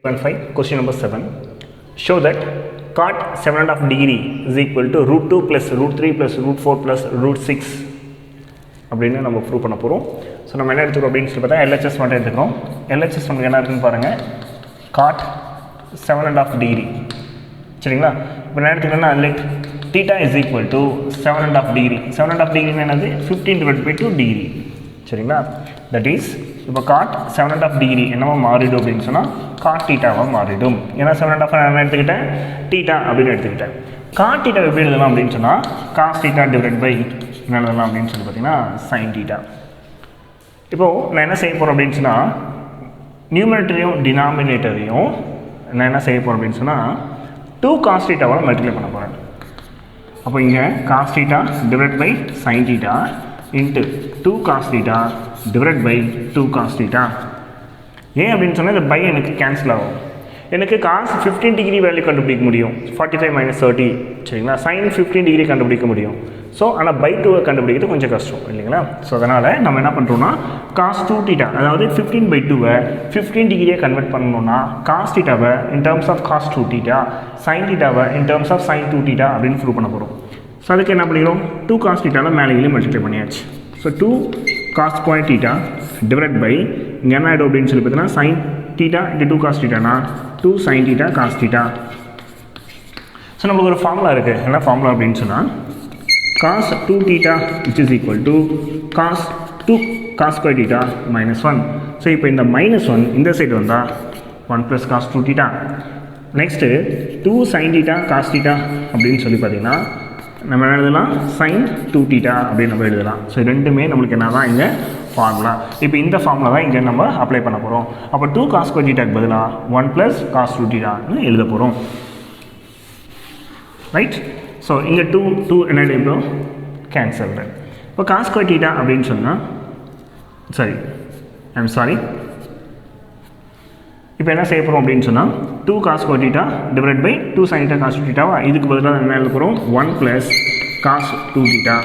5. Question number 7. Show that cot 7.5 degree is equal to root 2 plus root 3 plus root 4 plus root 6 அப்படின்னு நம்ம prove பண்ண போகிறோம். So நம்ம என்ன எடுத்துக்கிறோம் அப்படின்னு சொல்லி பார்த்தா எல்ஹெச்எஸ் மட்டும் எடுத்துக்கிறோம். எல்ஹெச்எஸ் நமக்கு என்ன இருக்குன்னு பாருங்கள், காட் 7.5 டிகிரி. சரிங்களா? இப்போ என்ன எடுத்துக்கிறோன்னா let theta is equal to 7.5 degree. 7.5 டிகிரின்னு என்னது 15/2 டிகிரி. சரிங்களா? தட் இஸ் இப்போ காட் 7.5 டிகிரி என்னவோ மாறிடும் அப்படின்னு சொன்னால் காட் தீட்டாவாக மாறிடும். ஏன்னா 7.5 நான் எடுத்துக்கிட்டேன், தீட்டா அப்படின்னு எடுத்துக்கிட்டேன். காட் தீட்டா எப்படி எழுதலாம் அப்படின்னு சொன்னால் காஸ் தீட்டா டிவைட் பை என்ன எழுதலாம் அப்படின்னு சொல்லி பார்த்தீங்கன்னா சைன் தீட்டா. இப்போது நான் என்ன செய்ய போகிறேன் அப்படின்னு சொன்னால் நியூமரேட்டரையும் டினாமினேட்டரையும் நான் என்ன செய்ய போகிறேன் அப்படின்னு சொன்னால் 2 காஸ் தீட்டாவால் மல்டிப்ளை பண்ண போகிறேன். அப்போ இங்கே cos theta divide by sine theta into 2 cos theta divide by 2 cos theta. ஏன் அப்படின்னு சொன்னால் இந்த பை எனக்கு கேன்சல் ஆகும். எனக்கு காஸ் 15 டிகிரி வேல்யூ கண்டுபிடிக்க முடியும், 45 - 30. சரிங்களா? சைன் 15 டிகிரி கண்டுபிடிக்க முடியும். ஸோ ஆனால் பை 2 கண்டுபிடிக்கிறது கொஞ்சம் கஷ்டம் இல்லைங்களா? ஸோ அதனால் நம்ம என்ன பண்ணுறோன்னா காஸ் 2 தீட்டா, அதாவது 15/2 15 டிகிரியை கன்வெர்ட் பண்ணணும்னா காஸ் தீட்டாவை in terms of cos 2 theta, sine தீட்டாவை in terms of sine 2 theta அப்படின்னு ப்ரூவ் பண்ண போகிறோம். ஸோ அதுக்கு என்ன பண்ணிக்கிறோம், 2 காஸ் தீட்டாவில் மேலே மல்டிப்ளை பண்ணியாச்சு. So 2 cos square theta divide by இங்கே என்ன ஆகிடும் அப்படின்னு சொல்லி பார்த்தீங்கன்னா சைன் தீட்டா இன்ட்டு 2 காஸ் தீட்டானா 2 sine theta cos theta. So நம்மளுக்கு ஒரு ஃபார்முலா இருக்குது. என்ன ஃபார்முலா அப்படின்னு சொன்னால் cos 2 theta which is equal to cos 2 cos square theta minus 1. So இப்போ இந்த -1 இந்த சைடு வந்தால் 1 + cos 2 theta. Next 2 sin theta cos theta அப்படின்னு சொல்லி பார்த்தீங்கன்னா நம்ம என்ன எழுதலாம், sin 2 theta அப்படின்னு நம்ம எழுதலாம். ஸோ ரெண்டுமே நம்மளுக்கு என்ன தான் இங்கே ஃபார்முலா. இப்போ இந்த ஃபார்முலா தான் இங்கே நம்ம அப்ளை பண்ண போகிறோம். அப்போ 2 cos square theta பதிலாக 1 + cos 2 theta எழுத போகிறோம். ரைட்? ஸோ இங்கே 2 என்ன இப்போ கேன்சல். இப்போ காஸ் ஸ்கொயர் தீட்டா அப்படின்னு சொன்னால் சாரி இப்போ என்ன செய்ய போகிறோம் அப்படின்னு சொன்னால் 2 cos square theta divide by 2 sine theta cos 2 தீட்டாவா, இதுக்கு பதிலாக என்ன எழுத போகிறோம் 1 + காஸ் 2 தீட்டா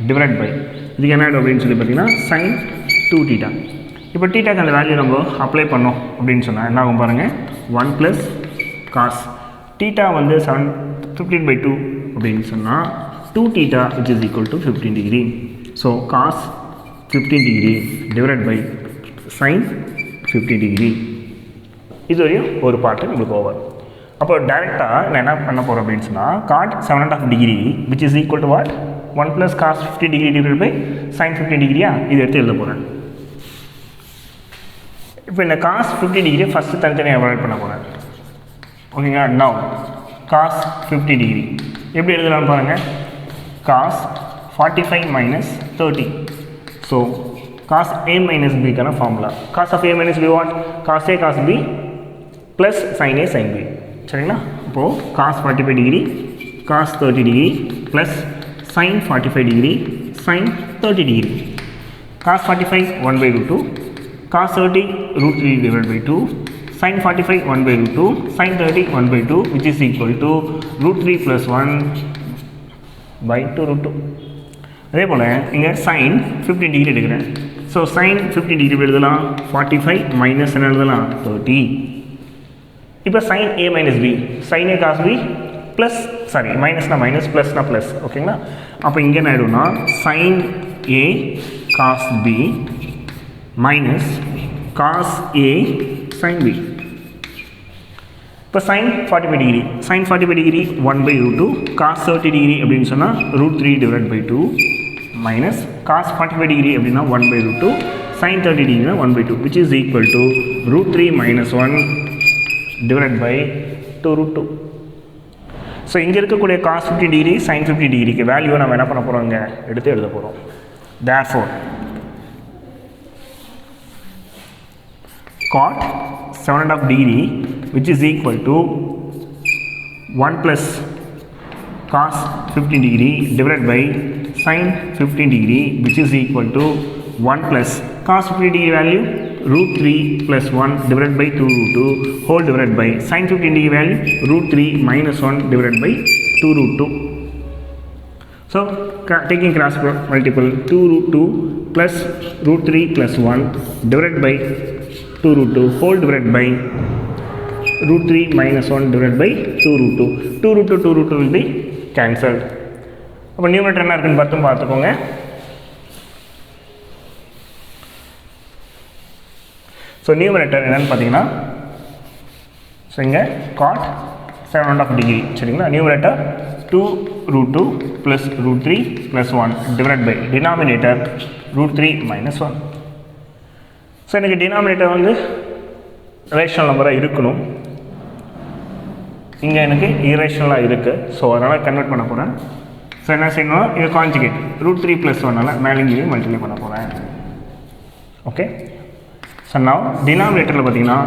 டிவைட் பை இதுக்கு என்ன ஆகிடும் அப்படின்னு சொல்லி பார்த்தீங்கன்னா சைன் 2 தீட்டா. இப்போ தீட்டாக்கு அந்த வேல்யூ நம்ம அப்ளை பண்ணோம் அப்படின்னு சொன்னால் என்ன ஆகும் பாருங்கள், 1 + காஸ் தீட்டா வந்து 15/2 அப்படின்னு சொன்னால் 2 theta which is equal to 15 degree. So cos 15 degree divide by sine 15 degree. இது வரையும் ஒரு பாட்டு உங்களுக்கு ஓவர். அப்போ டைரெக்டாக நான் என்ன பண்ண போகிறேன் அப்படின்னு சொன்னால் cot 7.5 degree which is equal to what 1 + cos 15 degree divide by sine 15 டிகிரியா, இது எடுத்து எழுத போகிறேன். இப்போ இந்த காஸ் 15 டிகிரி ஃபஸ்ட்டு தனித்தனியாக எவாலுவேட் பண்ண போகிறேன். ஓகேங்களா? நவ் cos 50 டிகிரி எப்படி எழுதலாம்னு பாருங்கள், cos 45 - 30. So cos a - b க்கான formula cos of a - b what, cos a cos b plus sin a sin b. சரிங்களா? இப்போது cos 45 degree cos 30 degree plus sin 45 degree sin 30 degree. cos 45 1/2, cos 30 √3 divided by 2, sin 45 1/2, sin 30 1/2 which is equal to √3 + 1/2 √2. அதே போல் இங்கே sin 15 degree எடுக்கிறேன். So sin 15 degree எழுதலாம் 45 minus என்ன எழுதலாம் 30. இப்போ sin a - b sin a cos b plus மைனஸ்னா minus ப்ளஸ்னா plus. ஓகேங்களா? அப்போ இங்கே என்ன ஆகிடும்னா sin a cos b minus cos a sin b. இப்போ sin 45 டிகிரி 1/2, cos 30 டிகிரி அப்படின்னு சொன்னால் √3 divided by 2 minus cos 45 degree அப்படின்னா 1/2, sin 30 டிகிரினா 1/2 which is equal to √3 - 1 divided by 2 √2. So இங்கே இருக்கக்கூடிய cos 50 டிகிரி sin 50 டிகிரிக்கு வேல்யூவை நம்ம என்ன பண்ண போகிறோம், இங்கே எடுத்து எழுத போகிறோம். therefore cot 7.5 degree which is equal to 1 + cos 15 degree divided by sin 15 degree which is equal to 1 + cos 15 degree value √3 + 1 divided by 2 √2 whole divided by sin 15 degree value √3 - 1 divided by 2 √2. So taking cross multiple 2 √2 plus √3 + 1 divided by 2 √2 whole divided by root 3 minus 1 divided by 2 root 2. 2 root 2, 2 root 2 will be cancelled. அப்போ numerator என்ன இருக்குன்னு பார்த்துக்கோங்க. So numerator என்னென்னு பார்த்தீங்கன்னா, so இங்கே cot 7.5 degree சரிங்களா. Numerator 2 root 2 plus root 3 plus 1 divided by denominator root 3 minus 1. So எனக்கு denominator வந்து ரேஷனல் நம்பராக இருக்கணும், இங்கே எனக்கு இரேஷனலாக இருக்குது. ஸோ அதனால் கன்வெர்ட் பண்ண போகிறேன். ஸோ என்ன செய்யணும், இது கான்ஜுகேட் root 3 plus 1 மேலேயும் மல்டிப்ளை பண்ண போகிறேன். ஓகே. ஸோ நான் டினாமினேட்டரில் பார்த்தீங்கன்னா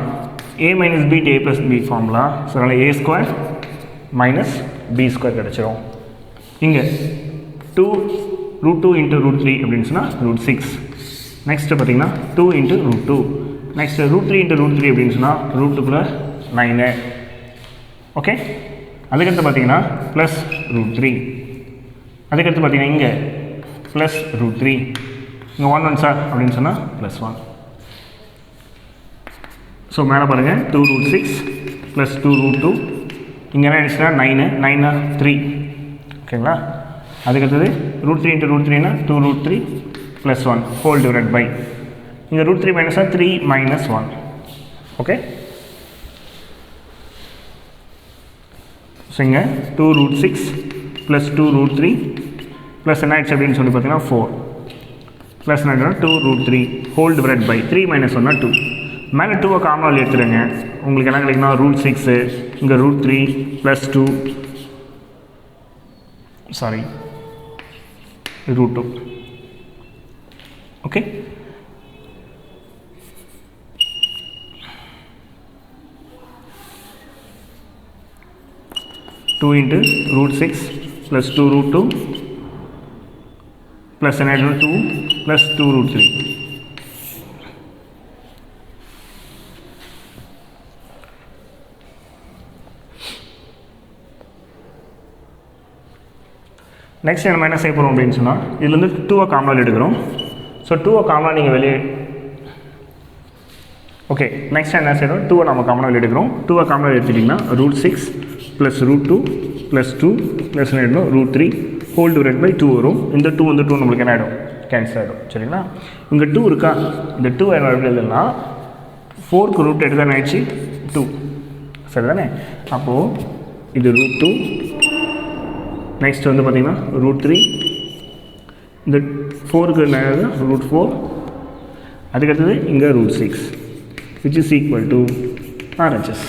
a minus b to a plus b formula. So அதனால் a square minus b square கிடச்சிரும். இங்கே 2 root 2 into root 3 அப்படின்னு சொன்னால் root 6. நெக்ஸ்ட்டு பார்த்தீங்கன்னா 2 into root 2. Next root 3 into root 3 அப்படின்னு சொன்னால் root 2 9. ஓகே. அதுக்கடுத்து பார்த்தீங்கன்னா ப்ளஸ் root 3. அதுக்கடுத்து பார்த்தீங்கன்னா இங்கே ப்ளஸ் root 3. இங்கே 1 1 சார் அப்படின்னு சொன்னால் ப்ளஸ் 1. ஸோ மேலே பாருங்கள் 2 root 6 ப்ளஸ் 2 root 2. இங்கே என்ன ஆயிடுச்சுன்னா 9 9 3. ஓகேங்களா. அதுக்கடுத்தது root 3 into root 3னா 2 root 3 plus 1 whole divided by, இங்கே root 3 minus 3 minus 1. Okay. So இங்கே 2 root 6 plus 2 root 3 plus என்ன ஆயிடுச்சு அப்படின்னு சொல்லி பார்த்தீங்கன்னா 4 plus என்ன 2 root 3 whole divided by 3 minus 1 2. மேலே 2 காமனாக எடுத்துருங்க, உங்களுக்கு என்ன கிடைக்குன்னா root 6, இங்கே root 3 plus 2 sorry root 2. Okay. Two into root 6 plus 2 root 2 plus an additional 2 plus 2 root 3. Next நம்ம என்ன செய்ய போகிறோம் அப்படின்னு சொன்னால், இதுலேருந்து 2 காமனாக எடுக்கிறோம். ஸோ 2 காமனாக நீங்கள் வெளியே ஓகே. நெக்ஸ்ட் என்ன செய்யணும், 2 நம்ம காமனாக எடுக்கிறோம். 2 காமனாக எடுத்துட்டிங்கன்னா root 6 plus root 2 plus 2 plus என்ன ஆகிடும் root 3 ஹோல் டிவைட் பை 2 வரும். இந்த 2 வந்து 2 நம்மளுக்கு என்ன ஆகிடும், கேன்சல் ஆகிடும் சரிங்களா. இங்கே 2 இருக்கா, இந்த 2 என்ன எப்படி எழுதுனா 4க்கு ரூட் எடுத்து தானே ஆயிடுச்சு 2 சரி தானே. அப்போது இது root 2, நெக்ஸ்ட் வந்து பார்த்திங்கன்னா root 3, இந்த 4க்கு என்ன root 4, அதுக்கடுத்தது இங்கே root 6 which is equal to RHS.